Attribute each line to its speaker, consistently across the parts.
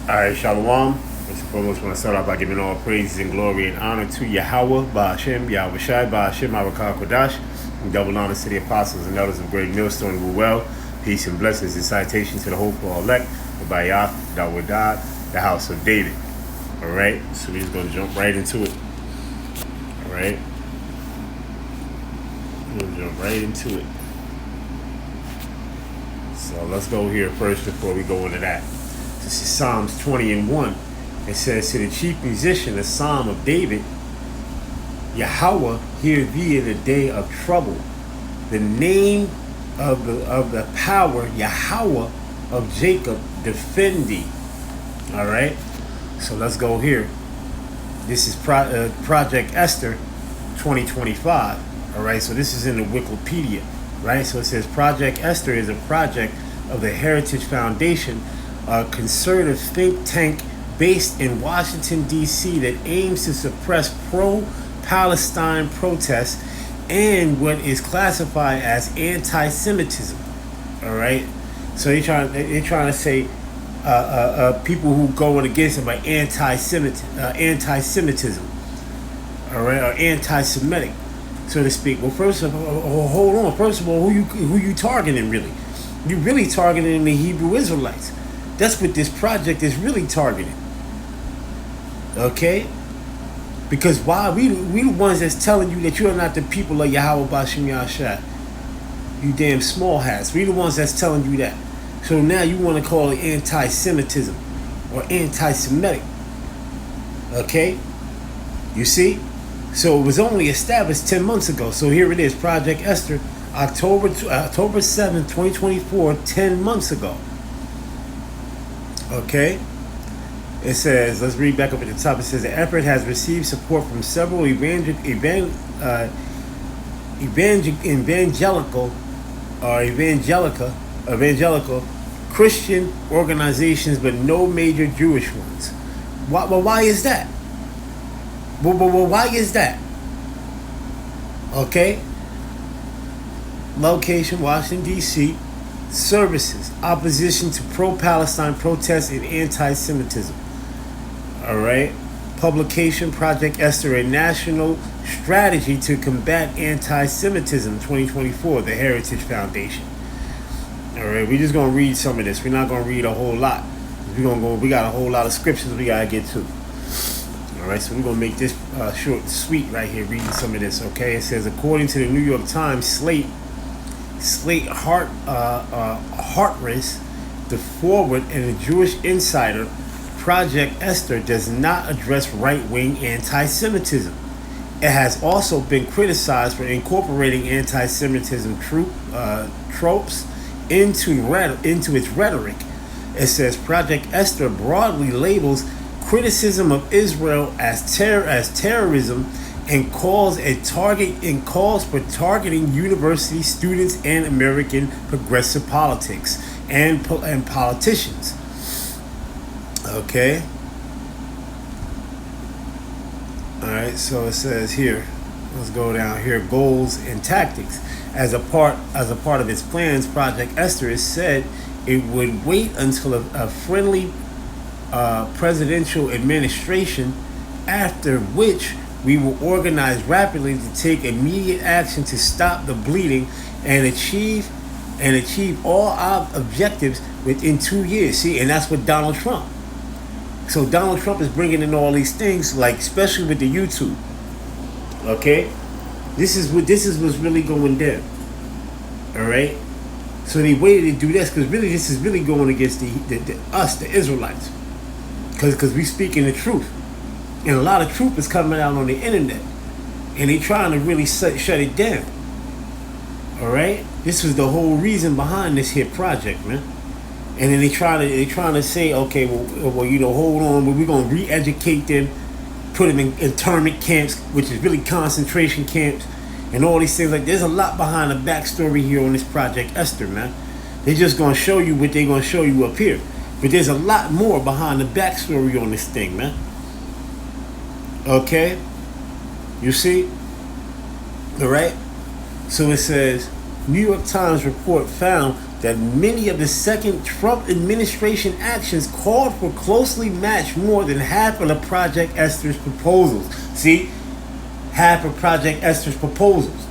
Speaker 1: Alright, Shalom. First and foremost, I want to start off by giving all praises and glory and honor to Yahweh, Ba'ashem, Yahweh Shai, Ba'ashem, Arakah Kodash, and double honor to the apostles and elders of Great Millstone who well. Peace and blessings and citation to the hope for all elect, the Bayah, Dawodah, the house of David. Alright, so we're just going to jump right into it. Alright. We're going to jump right into it. So let's go here first before we go into that. This is Psalms 20 and 1. It says, to the chief musician, a psalm of David, Yahweh, hear thee in the day of trouble. The name of the power, Yahweh of Jacob, defend thee. All right. So let's go here. This is Project Esther 2025. All right. So this is in the Wikipedia. Right. So it says Project Esther is a project of the Heritage Foundation, a conservative think tank based in Washington, D.C. that aims to suppress pro-Palestine protests and what is classified as anti-Semitism. All right, so they're trying to say people who go against it by anti-Semitism, all right, or anti-Semitic, so to speak. Well, first of all, hold on. First of all, who you targeting really? You're really targeting the Hebrew Israelites. That's what this project is really targeting. Okay? Because why? We the ones that's telling you that you are not the people of Yahweh Bashim Yahshua. You damn small hats. We the ones that's telling you that. So now you want to call it anti-Semitism or anti-Semitic. Okay? You see? So it was only established 10 months ago. So here it is, Project Esther, October 7th, 2024, 10 months ago. Okay, it says, let's read back up at the top. It says the effort has received support from several evangelical Christian organizations, but no major Jewish ones. Why is that? Why is that? Okay. Location, Washington, D.C. Services, opposition to pro-Palestine protests and anti-Semitism. All right. Publication, Project Esther, a national strategy to combat anti-Semitism 2024, the Heritage Foundation. All right. We're just going to read some of this. We're not going to read a whole lot. We got a whole lot of scriptures we got to get to. All right. So we're going to make this short and sweet right here, reading some of this. Okay. It says, according to the New York Times, Slate Hartris, the Forward, and the Jewish Insider, Project Esther does not address right-wing anti-Semitism. It has also been criticized for incorporating anti-Semitism tropes into its rhetoric. It says Project Esther broadly labels criticism of Israel as terrorism and calls for targeting university students and American progressive politics and politicians. Okay. All right. So it says here. Let's go down here. Goals and tactics. As a part of its plans, Project Esther has said it would wait until a friendly presidential administration, after which we will organize rapidly to take immediate action to stop the bleeding and achieve all our objectives within 2 years. See, and that's what Donald Trump. So Donald Trump is bringing in all these things, like especially with the YouTube. Okay, this is what's really going down. All right. So they waited to do this because really this is really going against the Israelites, because we speaking the truth. And a lot of truth is coming out on the internet, and they trying to really shut it down. All right, this was the whole reason behind this here project, man. And then they trying to say, okay, well, hold on, but we're gonna re-educate them, put them in internment camps, which is really concentration camps, and all these things. Like, there's a lot behind the backstory here on this Project Esther, man. They're just gonna show you what they're gonna show you up here, but there's a lot more behind the backstory on this thing, man. Okay, you see? All right. So it says, New York Times report found that many of the second Trump administration actions called for closely matched more than half of the Project Esther's proposals. See? Half of Project Esther's proposals.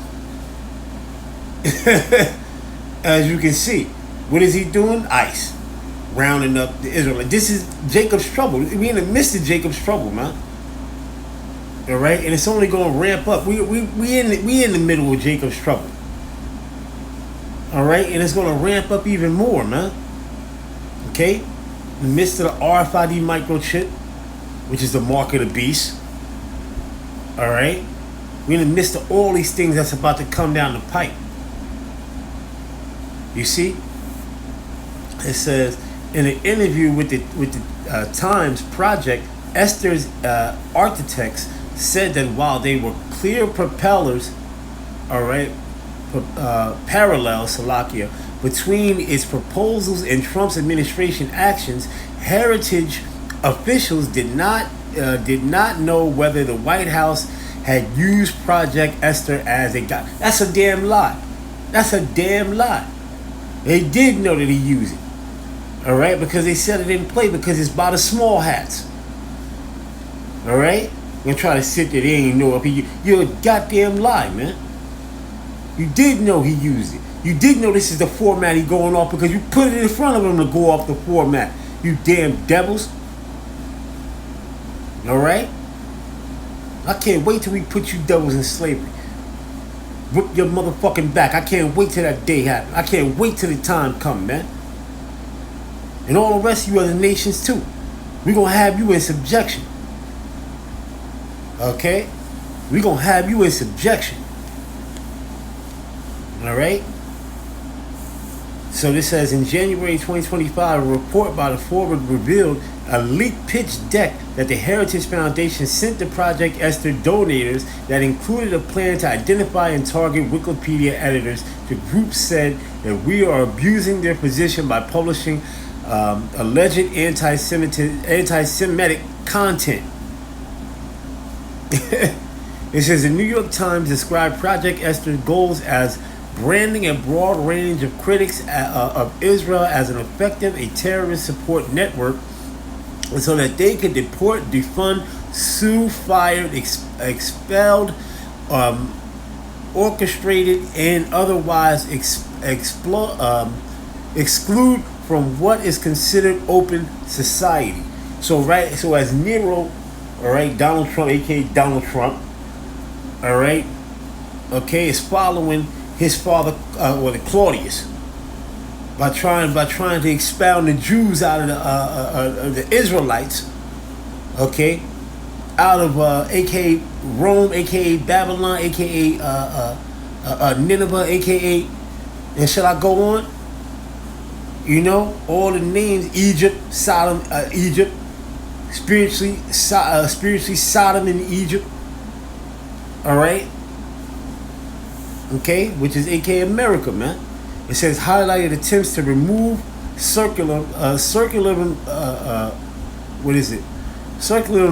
Speaker 1: As you can see. What is he doing? ICE. Rounding up the Israelites. This is Jacob's trouble. We in the midst of Jacob's trouble, man. All right? And it's only going to ramp up. We in the middle of Jacob's trouble. All right, and it's going to ramp up even more, man. Okay, in the midst of the RFID microchip, which is the mark of the beast. All right, we're in the midst of all these things that's about to come down the pipe. You see, it says in an interview with the Times Project, Esther's architects said that while they were clear propellers, all right. Parallel Salakia between its proposals and Trump's administration actions, heritage officials did not know whether the White House had used Project Esther as a guide. That's a damn lie. That's a damn lie. They did know that he used it. All right, because they said it didn't play because it's by the small hats. All right, I'm gonna try to sit there. They ain't know if you're a goddamn lie, man. You did know he used it. You did know this is the format he going off because you put it in front of him to go off the format. You damn devils. All right? I can't wait till we put you devils in slavery. Whip your motherfucking back. I can't wait till that day happens. I can't wait till the time come, man. And all the rest of you other nations too. We're going to have you in subjection. Okay? We're going to have you in subjection. All right. So this says in January 2025, a report by the Forward revealed a leaked pitch deck that the Heritage Foundation sent to Project Esther donators that included a plan to identify and target Wikipedia editors. The group said that we are abusing their position by publishing alleged anti-Semitic content. It says the New York Times described Project Esther's goals as branding a broad range of critics of Israel as an effective terrorist support network so that they could deport, defund, sue, fired, expelled, orchestrated, and otherwise exclude from what is considered open society. So as Nero, all right, Donald Trump, aka Donald Trump, all right, okay, is following his father, Claudius, by trying to expound the Jews out of the Israelites, okay, out of aka Rome, aka Babylon, aka Nineveh, aka, and shall I go on? You know, all the names: Egypt, Sodom, Egypt, spiritually Sodom in Egypt. All right. Okay, which is aka America, man. It says highlighted attempts to remove circularism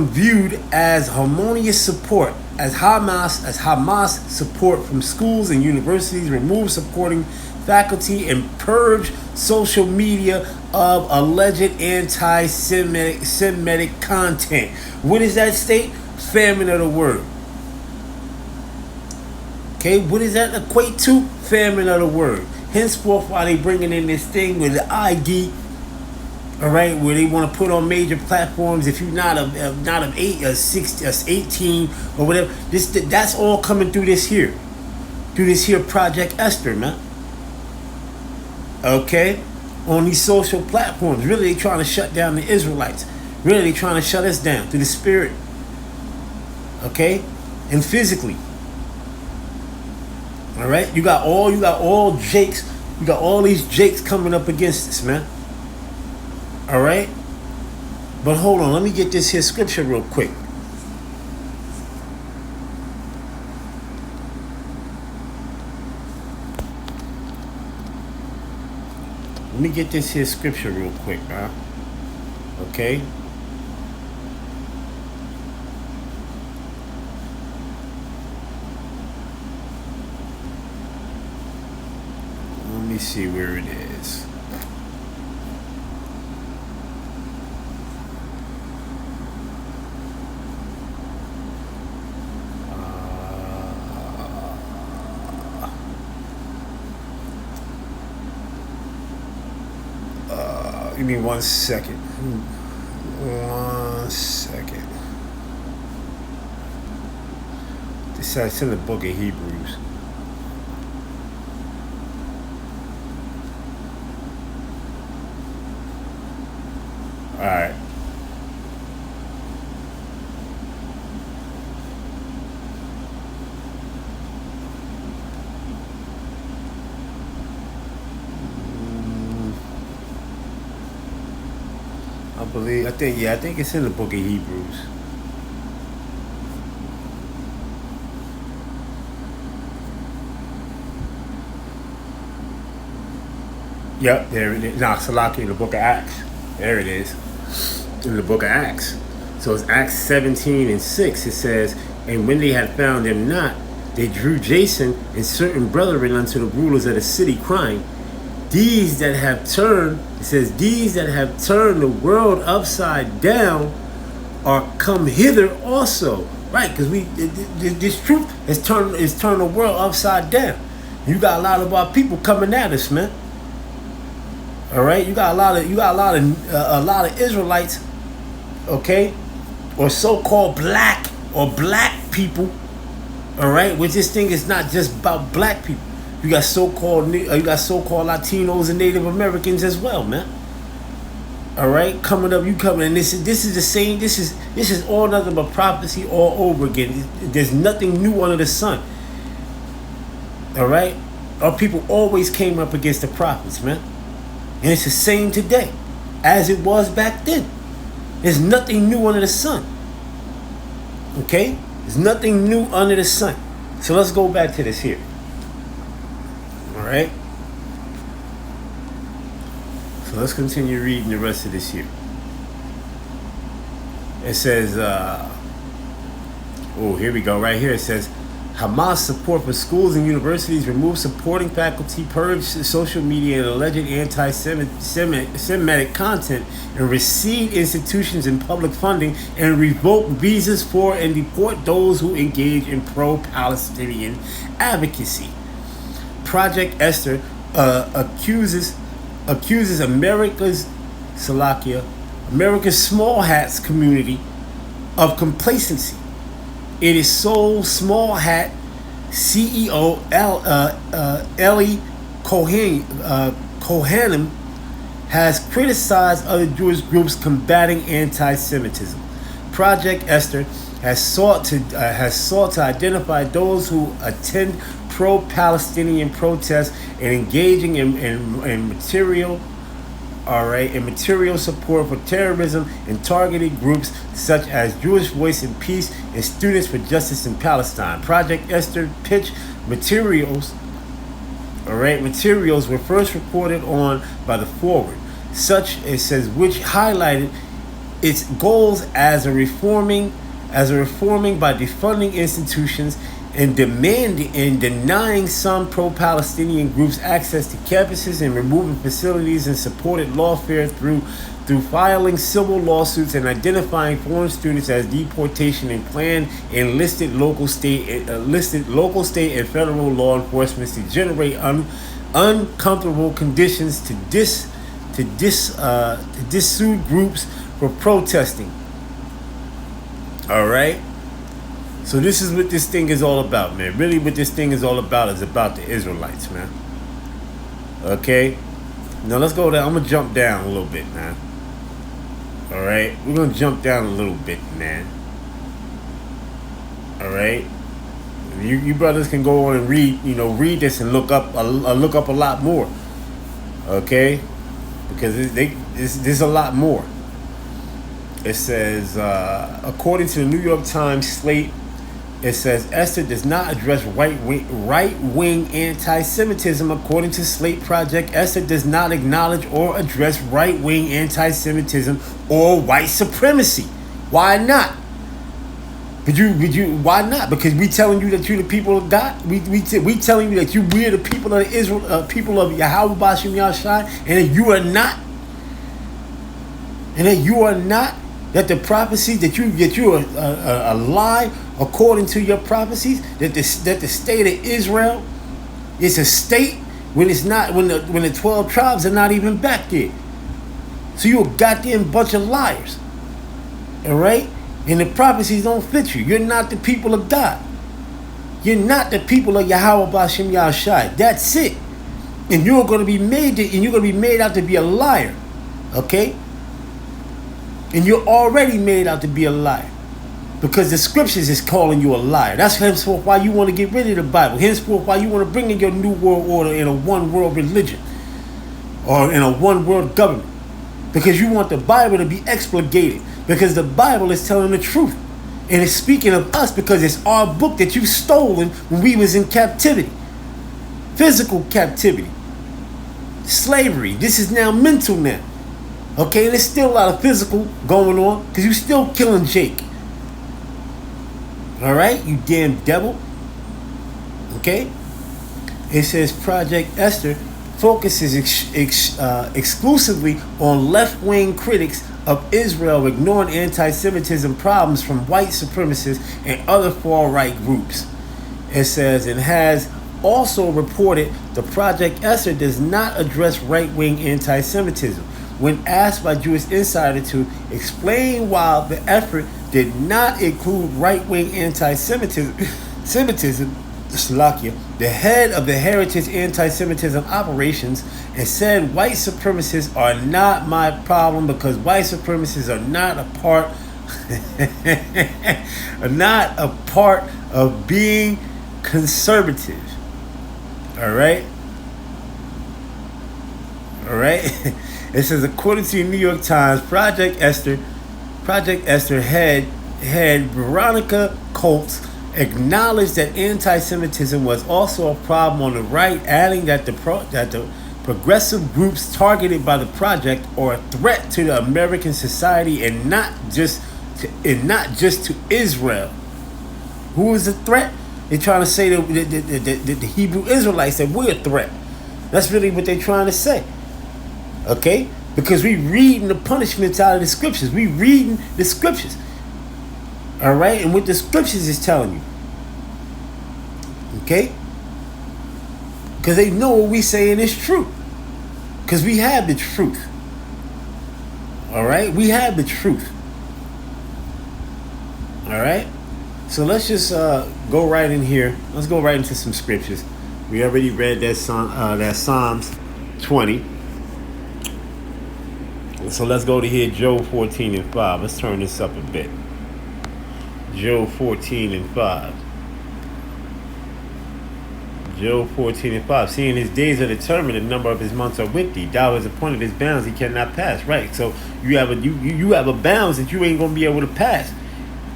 Speaker 1: viewed as harmonious support, as Hamas support from schools and universities, remove supporting faculty, and purge social media of alleged anti-Semitic content. What does that state? Famine of the word. Okay, what does that equate to? Famine of the word. Henceforth, while they bringing in this thing with the ID, all right, where they want to put on major platforms, if you're not of 18 or whatever, that's all coming through this here Project Esther, man. Okay, on these social platforms, really they trying to shut down the Israelites. Really, they trying to shut us down through the spirit. Okay, and physically. All right, you got all Jakes, you got all these Jakes coming up against us, man. All right, but hold on, let me get this here scripture real quick. Let me get this here scripture real quick, man. Okay. Let me see where it is. this. Give me 1 second. 1 second. This says in the book of Hebrews. All right. I think it's in the book of Hebrews. Yep, there it is. Nah, Salaki in the book of Acts. There it is. In the book of Acts. So it's Acts 17:6. It says, and when they had found him not, they drew Jason and certain brethren unto the rulers of the city, crying, these that have turned, it says, these that have turned the world upside down are come hither also. Right, because this truth has turned the world upside down. You got a lot of our people coming at us, man. All right, you got a lot of Israelites, okay, or so-called black people. All right, which this thing is not just about black people. You got so-called Latinos and Native Americans as well, man. All right, coming up, and this is the same. This is all nothing but prophecy all over again. There's nothing new under the sun. All right, our people always came up against the prophets, man, and it's the same today as it was back then. There's nothing new under the sun. Okay, there's nothing new under the sun. So let's go back to this here. All right. So let's continue reading the rest of this here. It says, here we go. Right here it says, Hamas support for schools and universities, remove supporting faculty, purge social media and alleged anti-Semitic content, and recede institutions and public funding, and revoke visas for and deport those who engage in pro-Palestinian advocacy. Project Esther accuses America's small hats community of complacency. It is sole small hat CEO Eli Kohanim has criticized other Jewish groups combating anti-Semitism. Project Esther has sought to identify those who attend pro-Palestinian protests and engaging in material support for terrorism and targeted groups such as Jewish Voice in Peace and Students for Justice in Palestine. Project Esther pitch materials were first reported on by the Forward, which highlighted its goals as a reforming by defunding institutions and denying some pro-Palestinian groups access to campuses and removing facilities, and supported lawfare through filing civil lawsuits and identifying foreign students as deportation and planned enlisted local, state, and federal law enforcement to generate uncomfortable conditions to dissuade groups for protesting. All right. So this is what this thing is all about, man. Really what this thing is all about is about the Israelites, man. Okay? Now let's go down. I'm going to jump down a little bit, man. All right? We're going to jump down a little bit, man. All right? You brothers can go on and read this and look up a lot more. Okay? Because there's a lot more. It says, according to the New York Times Slate, it says Esther does not address right-wing anti-Semitism. According to Slate Project, Esther does not acknowledge or address right-wing anti-Semitism or white supremacy. Why not? Why not? Because we telling you that you the people of God. We telling you that we're the people of Israel, people of Yahweh Bashim Yahshai, and that you are not. And that you are not. That the prophecies that you are a lie according to your prophecies. That the state of Israel is a state when it's not, when the 12 tribes are not even back there. So you a goddamn bunch of liars. All right. And the prophecies don't fit you. You're not the people of God. You're not the people of Yahweh Bashim Yahshai. That's it. And you're going to be made out to be a liar. Okay? And you're already made out to be a liar. Because the scriptures is calling you a liar. That's henceforth why you want to get rid of the Bible. Henceforth why you want to bring in your new world order in a one world religion. Or in a one world government. Because you want the Bible to be expurgated. Because the Bible is telling the truth. And it's speaking of us because it's our book that you stolen when we was in captivity. Physical captivity. Slavery. This is now mental now. Okay, there's still a lot of physical going on because you still killing Jake. Alright, you damn devil. Okay? It says Project Esther focuses exclusively on left-wing critics of Israel, ignoring anti-Semitism problems from white supremacists and other far-right groups. It says it has also reported the Project Esther does not address right-wing anti-Semitism. When asked by Jewish Insider to explain why the effort did not include right-wing anti-Semitism, Slovakia, the head of the Heritage Anti-Semitism Operations, and said white supremacists are not my problem because white supremacists are not a part are not a part of being conservative. All right. It says according to the New York Times, Project Esther head Veronica Colts acknowledged that anti-Semitism was also a problem on the right, adding that the progressive groups targeted by the project are a threat to the American society and not just to Israel. Who is a threat? They're trying to say the Hebrew Israelites that we're a threat. That's really what they're trying to say. Okay? Because we reading the punishments out of the scriptures. We reading the scriptures. Alright? And what the scriptures is telling you. Okay? Because they know what we saying is true. Because we have the truth. Alright? We have the truth. Alright? So let's just go right in here. Let's go right into some scriptures. We already read that Psalms 20. So let's go to here, Job 14 and 5. Let's turn this up a bit. Job 14 and 5. Job 14 and 5. Seeing his days are determined, the number of his months are with thee. Thou hast appointed his bounds, he cannot pass. Right. So you have a bounds that you ain't gonna be able to pass.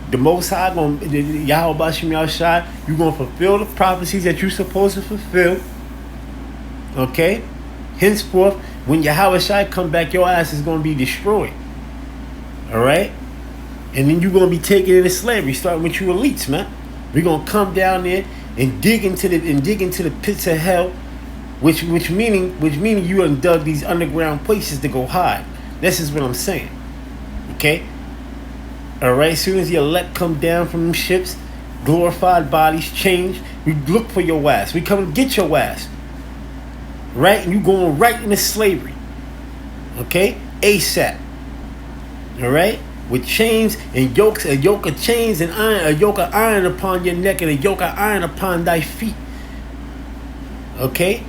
Speaker 1: The Most High Yahweh Bashim Yahshai, you're gonna fulfill the prophecies that you're supposed to fulfill. Okay? Henceforth, when Yahweh Shai come back, your ass is gonna be destroyed. Alright? And then you're gonna be taken into slavery, starting with you elites, man. We're gonna come down there and dig into the pits of hell, which meaning you done dug these underground places to go hide. This is what I'm saying. Okay? Alright, as soon as the elect come down from them ships, glorified bodies change, we look for your ass. We come and get your ass. Right? And you going right into slavery. Okay? ASAP. Alright? With chains and yokes, a yoke of chains and iron, a yoke of iron upon your neck and a yoke of iron upon thy feet. Okay?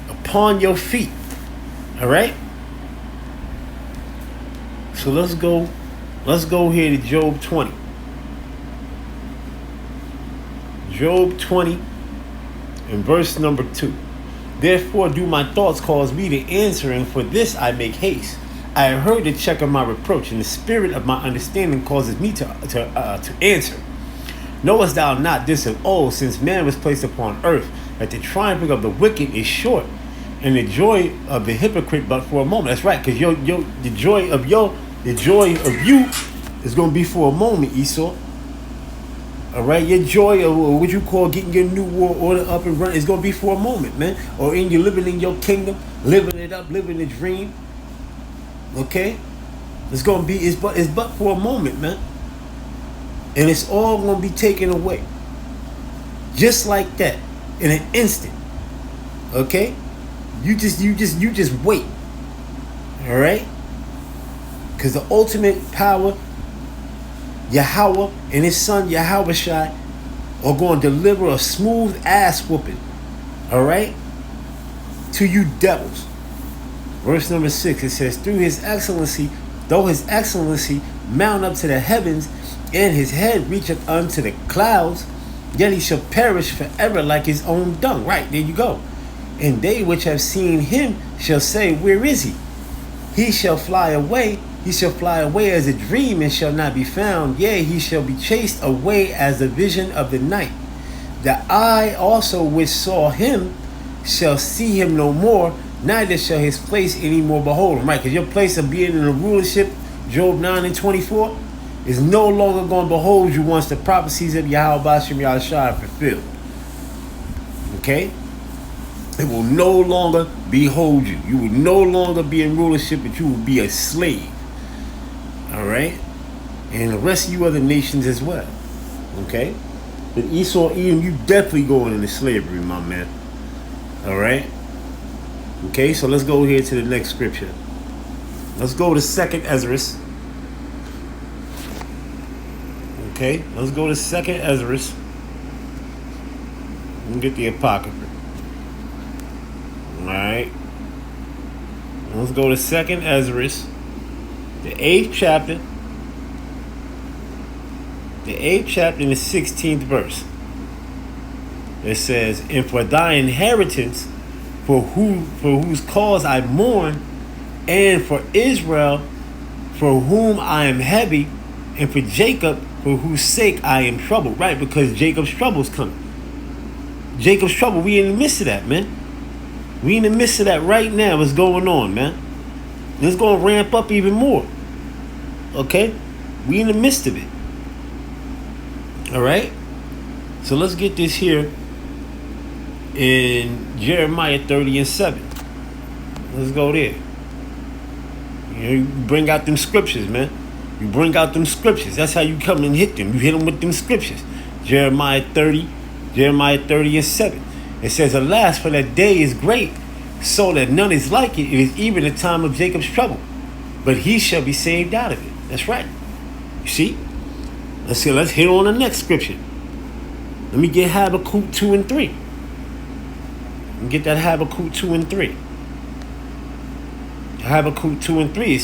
Speaker 1: Upon your feet. Alright? So let's go here to Job 20. Job 20 and verse number 2. Therefore do my thoughts cause me to answer, and for this I make haste. I have heard the check of my reproach, and the spirit of my understanding causes me to answer. Knowest thou not this of old, since man was placed upon earth, that the triumphing of the wicked is short, and the joy of the hypocrite but for a moment. That's right, because the joy of you is going to be for a moment, Esau. All right, your joy, or what you call getting your new world order up and running, is gonna be for a moment, man. Or in you living in your kingdom, living it up, living the dream. Okay, it's gonna be it's but for a moment, man. And it's all gonna be taken away, just like that, in an instant. Okay, you just wait. All right, because the ultimate power, Yahweh and his son Yahweh Shai, are going to deliver a smooth ass whooping, all right, to you devils. Verse number 6, it says, through his excellency, though his excellency mount up to the heavens, and his head reacheth unto the clouds, yet he shall perish forever like his own dung. Right, there you go. And they which have seen him shall say, where is he? He shall fly away. He shall fly away as a dream and shall not be found. Yea, he shall be chased away as a vision of the night. The eye also which saw him shall see him no more, neither shall his place any more behold him. Right, because your place of being in the rulership, Job 9 and 24, is no longer going to behold you once the prophecies of Yahweh Bashem Yahushua are fulfilled. Okay? It will no longer behold you. You will no longer be in rulership, but you will be a slave. All right? And the rest of you other nations as well. Okay? But Esau, Edom, you definitely going into slavery, my man. All right? Okay, so let's go here to the next scripture. Let's go to 2nd Ezra. Okay, let's go to 2nd Ezra. And get the Apocrypha. Alright. Let's go to 2nd Ezra, the 8th chapter. The 8th chapter and the 16th verse. It says, and for thy inheritance, for whose cause I mourn, and for Israel, for whom I am heavy, and for Jacob, for whose sake I am troubled. Right, because Jacob's trouble's coming. Jacob's trouble, we in the midst of that, man. We in the midst of that right now. What's going on, man? And it's going to ramp up even more. Okay? We in the midst of it. All right? So let's get this here in Jeremiah 30 and 7. Let's go there. You bring out them scriptures, man. You bring out them scriptures. That's how you come and hit them. You hit them with them scriptures. Jeremiah 30 and 7. It says, alas, for that day is great, so that none is like it. It is even the time of Jacob's trouble, but he shall be saved out of it. That's right. You see? Let's hit on the next scripture. Let me get Habakkuk 2 and 3. Let me get that Habakkuk 2 and 3. Habakkuk 2 and 3, it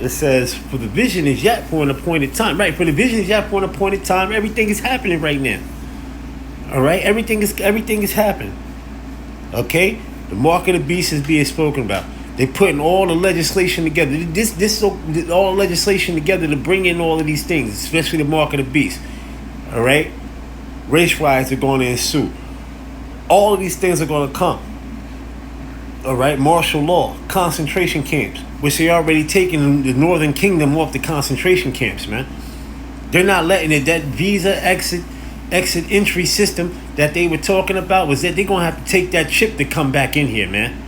Speaker 1: says, for the vision is yet for an appointed time. Right, for the vision is yet for an appointed time. Everything is happening right now. All right, everything is happening. Okay, the mark of the beast is being spoken about. They're putting all the legislation together. All the legislation together to bring in all of these things, especially the mark of the beast. All right, race riots are going to ensue. All of these things are going to come. All right, martial law, concentration camps, which they already taken the Northern Kingdom off the concentration camps, man. They're not letting it. That visa exit entry system that they were talking about was that they're gonna have to take that chip to come back in here, man.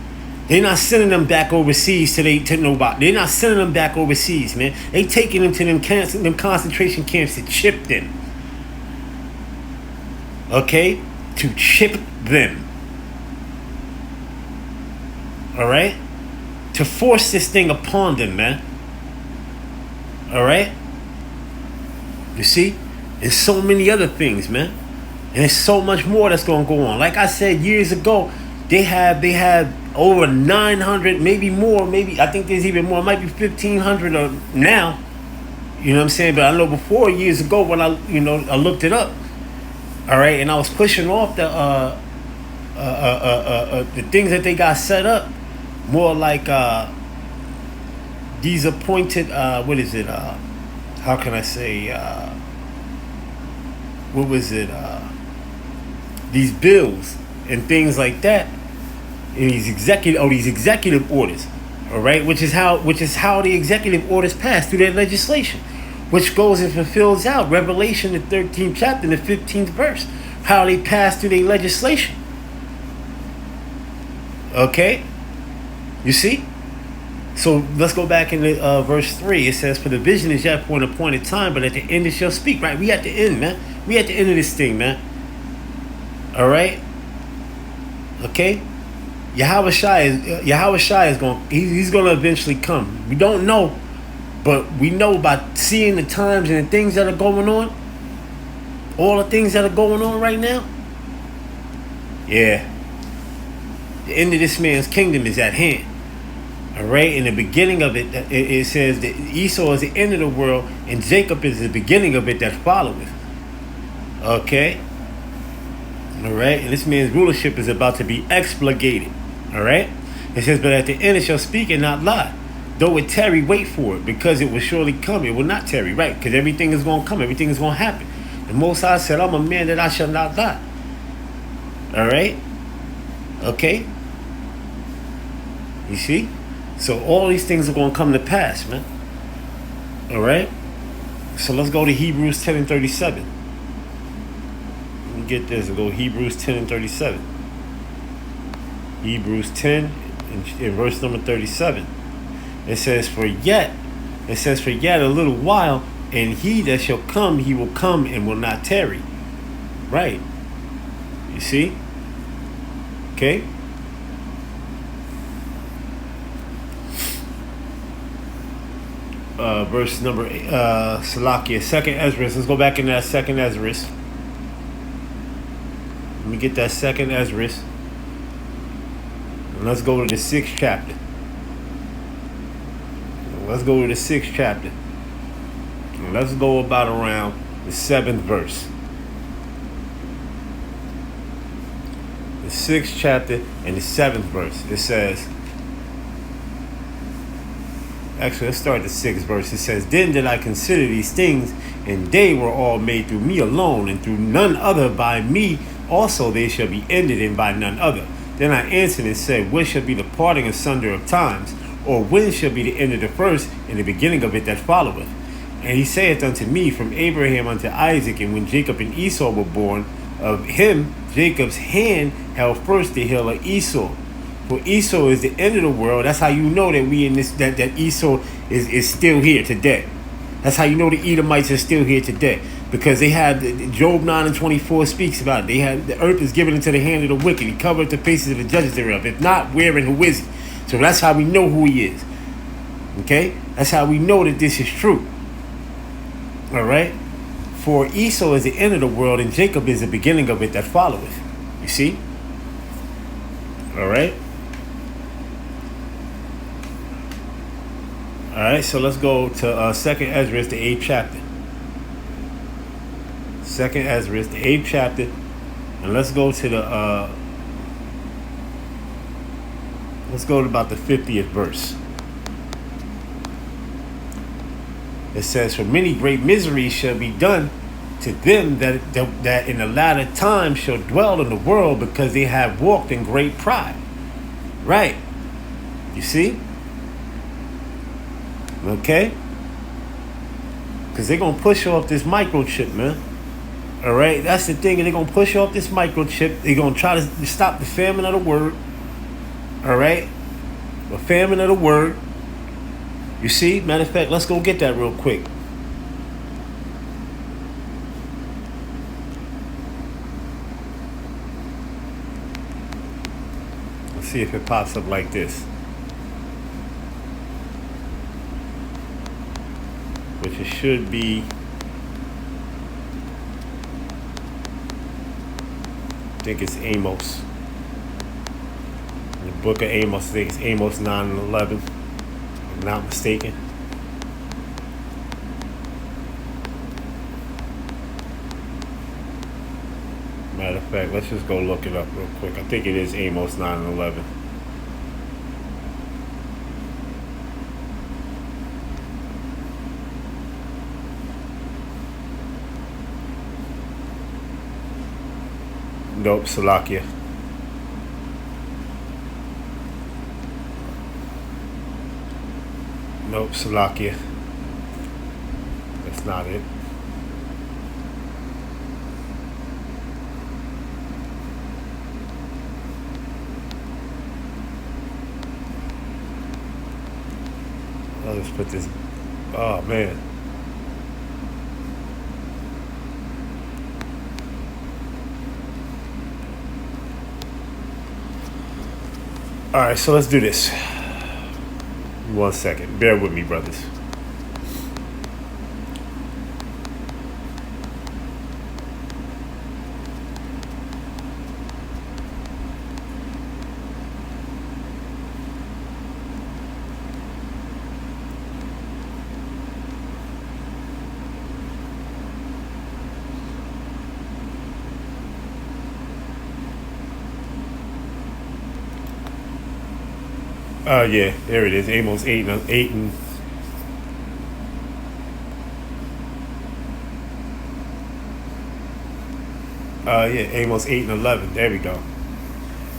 Speaker 1: They're not sending them back overseas to nobody. They're not sending them back overseas, man. They taking them to them concentration camps to chip them. Okay, to chip them. All right, to force this thing upon them, man. All right. You see, there's so many other things, man, and there's so much more that's gonna go on. Like I said years ago, they have over 900, maybe more. Maybe I think there's even more. It might be 1,500 now. You know what I'm saying? But I know before, years ago, when I looked it up. All right, and I was pushing off the things that they got set up. More like these appointed, what is it? How can I say? What was it? These bills and things like that, and these executive orders. All right, which is how the executive orders pass through that legislation. which goes and fulfills out Revelation, the 13th chapter, the 15th verse, how they passed through their legislation. Okay? You see? So let's go back into verse 3. It says, for the vision is yet for an appointed time, but at the end it shall speak. Right? We at the end, man. We at the end of this thing, man. All right? Okay? Yahweh Shai is going, he's going to eventually come. We don't know, but we know by seeing the times and the things that are going on, all the things that are going on right now. Yeah. The end of this man's kingdom is at hand. All right, in the beginning of it, it says that Esau is the end of the world and Jacob is the beginning of it that followeth. Okay? All right, and this man's rulership is about to be expurgated. All right? It says, but at the end it shall speak and not lie. Though it tarry, wait for it, because it will surely come. It will not tarry, right? Because everything is going to come. Everything is going to happen. The Most High said, I'm a man that I shall not lie. All right? Okay? You see? So all these things are going to come to pass, man. All right? So let's go to Hebrews 10 and 37. Let me get this. We'll go Hebrews 10 and 37. Hebrews 10 in verse number 37. It says, for yet a little while, and he that shall come, he will come and will not tarry. Right? You see? Okay? Verse number Salakia, second Ezra. Let's go back in that second Ezra. Let me get that second Ezra. And let's go to the 6th chapter. Let's go to the 6th chapter. And let's go about around the 7th verse. The 6th chapter and the 7th verse. It says, actually, let's start the 6th verse. It says, then did I consider these things, and they were all made through me alone, and through none other. By me also they shall be ended, and by none other. Then I answered and said, when shall be the parting asunder of times? Or when shall be the end of the first, and the beginning of it that followeth? And he saith unto me, from Abraham unto Isaac, and when Jacob and Esau were born, of him Jacob's hand held first the heel of Esau. For Esau is the end of the world. That's how you know that we in this that Esau is still here today. That's how you know the Edomites are still here today. Because they have Job 9 and 24 speaks about it. They have the earth is given into the hand of the wicked. He covered the faces of the judges thereof. If not, where and who is he? So that's how we know who he is. Okay? That's how we know that this is true. Alright? For Esau is the end of the world, and Jacob is the beginning of it that followeth. You see? Alright? Alright, so let's go to 2nd Ezra, the 8th chapter. 2nd Ezra, the 8th chapter. And let's go to the let's go to about the 50th verse. It says, for many great miseries shall be done to them that in the latter time shall dwell in the world, because they have walked in great pride. Right? You see? Okay? Because they're going to push off this microchip, man. Alright? That's the thing. They're going to push off this microchip. They're going to try to stop the famine of the word. Alright? The famine of the word. You see? Matter of fact, let's go get that real quick. Let's see if it pops up like this. Which it should be. I think it's Amos. In the book of Amos, I think it's Amos 9 and 11. If I'm not mistaken. Matter of fact, let's just go look it up real quick. I think it is Amos 9 and 11. Nope, Salakia. Nope, Salakia. That's not it. Let's put this. Oh man. All right, so let's do this. 1 second. Bear with me, brothers. Yeah, there it is. Amos 8 and Amos 8 and 11. There we go.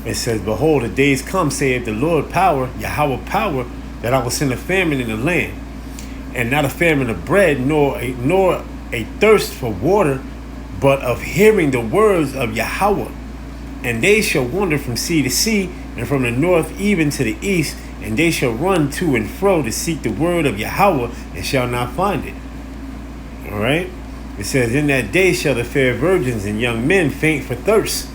Speaker 1: It says, "Behold, the days come, saith the Lord power, Yahweh power, that I will send a famine in the land, and not a famine of bread, nor a thirst for water, but of hearing the words of Yahweh. And they shall wander from sea to sea, and from the north even to the east, and they shall run to and fro to seek the word of Yahweh, and shall not find it." All right? It says, "In that day shall the fair virgins and young men faint for thirst."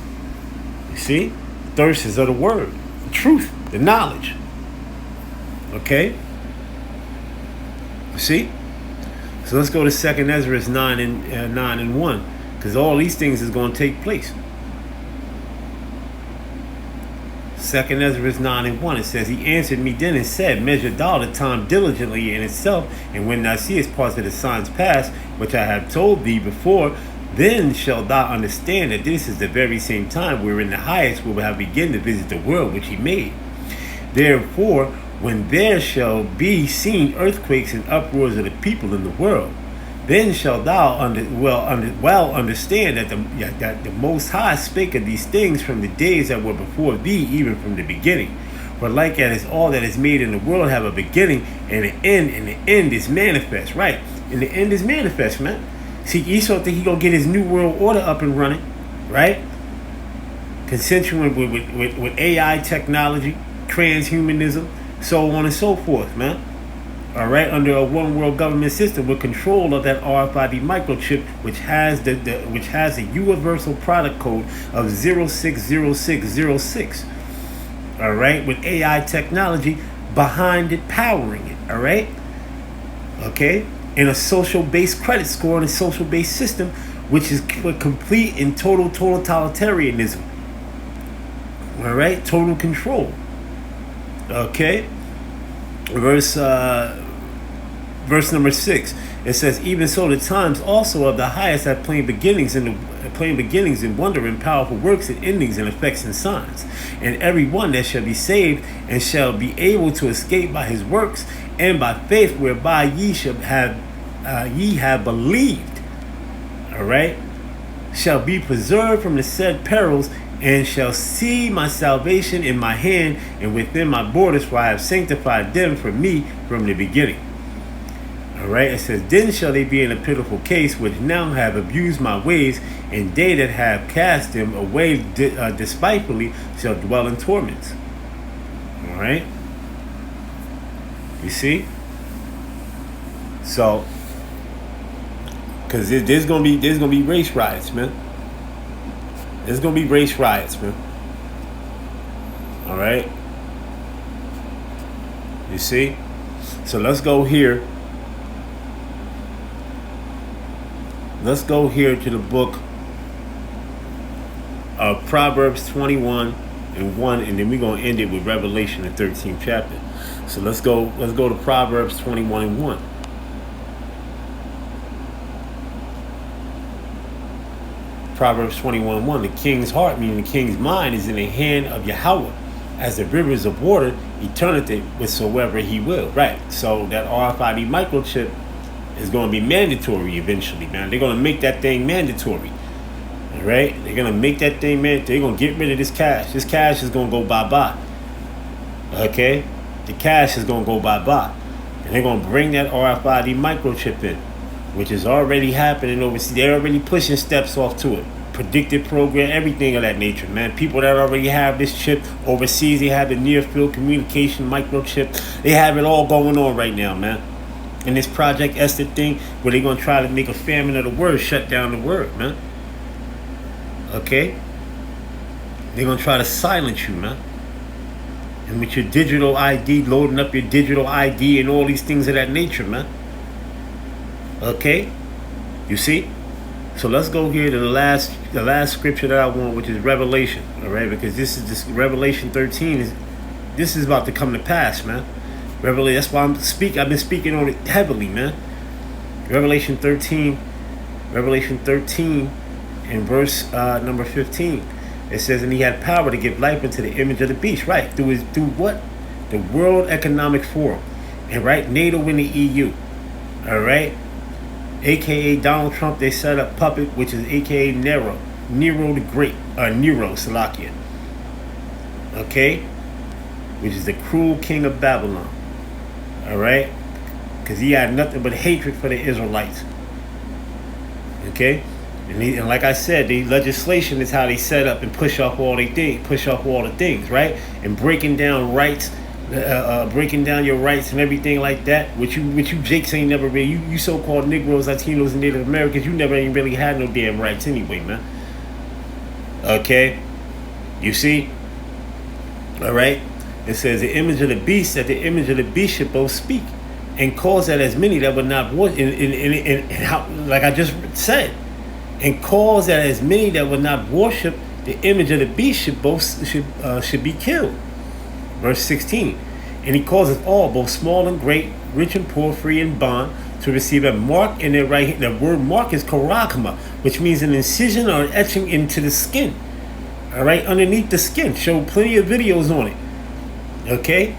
Speaker 1: You see? Thirst is of the word, the truth, the knowledge. Okay? You see? So let's go to 2 Ezra 9 and 1, because all these things is going to take place. 2 Ezra 9 and 1, it says, "He answered me then and said, Measure thou the time diligently in itself, and when thou seest parts of the signs past, which I have told thee before, then shalt thou understand that this is the very same time wherein the highest will have begun to visit the world which he made. Therefore, when there shall be seen earthquakes and uproars of the people in the world, then shalt thou understand that the Most High spake of these things from the days that were before thee, even from the beginning. For like as all that is made in the world have a beginning and an end, and the end is manifest." Right? And the end is manifest, man. See, Esau think he gonna get his new world order up and running, right? Consensual with AI technology, transhumanism, so on and so forth, man. All right, under a one world government system with control of that RFID microchip, which has a universal product code of 060606. All right, with AI technology behind it, powering it. All right, okay, and a social-based credit score and a social-based system, which is complete and total totalitarianism. All right, total control. Okay, verse number 6, it says, "Even so the times also of the highest have plain beginnings and wonder and powerful works and endings and effects and signs. And every one that shall be saved and shall be able to escape by his works and by faith whereby ye have believed," all right, "shall be preserved from the said perils, and shall see my salvation in my hand and within my borders, for I have sanctified them for me from the beginning." All right, it says, "Then shall they be in a pitiful case, which now have abused my ways, and they that have cast them away despitefully shall dwell in torments." All right, you see? So, because there's gonna be race riots, man. There's gonna be race riots, man. All right, you see? So let's go here. Let's go here to the book of Proverbs 21 and 1, and then we're gonna end it with Revelation, the 13th chapter. So let's go to Proverbs 21 and 1. Proverbs 21:1. "The king's heart," meaning the king's mind, "is in the hand of Yahweh, as the rivers of water. He turneth it whithersoever he will." Right. So that RFID microchip is going to be mandatory eventually, man. They're going to make that thing mandatory. All right. They're going to make that thing mandatory. They're going to get rid of this cash. This cash is going to go bye-bye. Okay. The cash is going to go bye-bye. And they're going to bring that RFID microchip in. which is already happening overseas. They're already pushing steps off to it. Predictive program, everything of that nature, man. People that already have this chip overseas, they have the near field communication microchip. They have it all going on right now, man. And this Project Esther thing, where they're going to try to make a famine of the word, shut down the word, man. Okay? They're going to try to silence you, man. And with your digital ID, loading up your digital ID and all these things of that nature, man. Okay? You see? So let's go here to the last scripture that I want, which is Revelation. All right? Because this Revelation 13 this is about to come to pass, man. Revelation, that's why I've been speaking on it heavily, man. Revelation 13 and verse number 15. It says, and he had power to give life into the image of the beast, right? Through what? The World Economic Forum. And right, NATO and the EU. All right? AKA Donald Trump, they set up Puppet, which is AKA Nero the Great, Nero, Salakia. Okay? Which is the cruel king of Babylon. All right? Because he had nothing but hatred for the Israelites. Okay? And like I said, the legislation is how they set up and push off all the things, right? And breaking down rights, breaking down your rights and everything like that. Which you Jakes ain't never really, you so-called Negroes, Latinos, and Native Americans, you never ain't really had no damn rights anyway, man. Okay? You see? All right? It says the image of the beast, that the image of the beast should both speak, and cause that as many that would not worship, like I just said, and cause that as many that would not worship the image of the beast should be killed. Verse 16. And he causes all, both small and great, rich and poor, free and bond, to receive a mark in their right hand. The word mark is karagma, which means an incision or an etching into the skin. All right, underneath the skin. Show plenty of videos on it. Okay,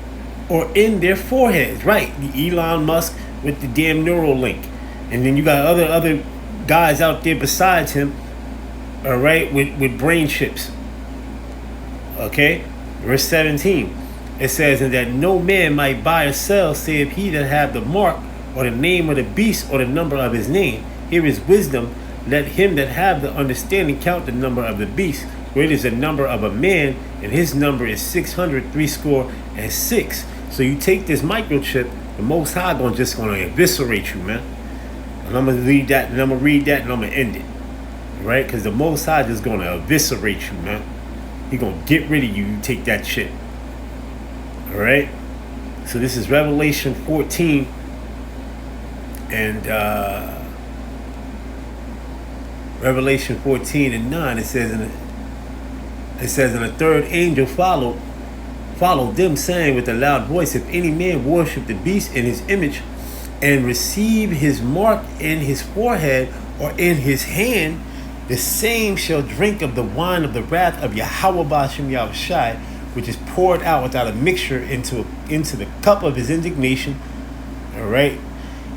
Speaker 1: or in their foreheads. Right, the Elon Musk with the damn Neuralink, and then you got other guys out there besides him. All right, with brain chips. Okay, verse 17. It says, and that no man might buy or sell, save he that have the mark, or the name of the beast, or the number of his name. Here is wisdom. Let him that have the understanding count the number of the beast, for it is the number of a man, and his number is 666. So you take this microchip, the Most High just gonna eviscerate you, man. And I'm gonna read that, and I'm gonna end it. Right? Because the Most High just gonna eviscerate you, man. He gonna get rid of you. You take that shit. All right. So this is Revelation 14, and Revelation 14 and 9. It says, and a third angel followed them, saying with a loud voice, if any man worship the beast in his image, and receive his mark in his forehead or in his hand, the same shall drink of the wine of the wrath of Yahweh Ba'ashem Yahushai, which is poured out without a mixture into the cup of his indignation. All right,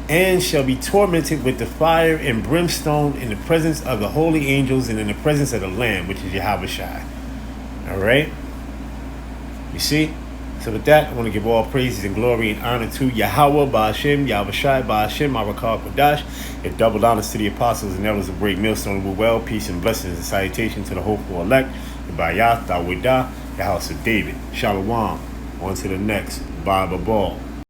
Speaker 1: and shall be tormented with the fire and brimstone in the presence of the holy angels and in the presence of the Lamb, which is Yahushai. All right, you see. So with that, I want to give all praises and glory and honor to Yahweh Ba'ashem Yahushai Ba'ashem Marakal Kodash, and double honors to the apostles and elders of Great Millstone who well, peace and blessings and salutation to the hopeful elect, the Bayath Dawidah, the house of David. Shalom. On to the next Bible Ball.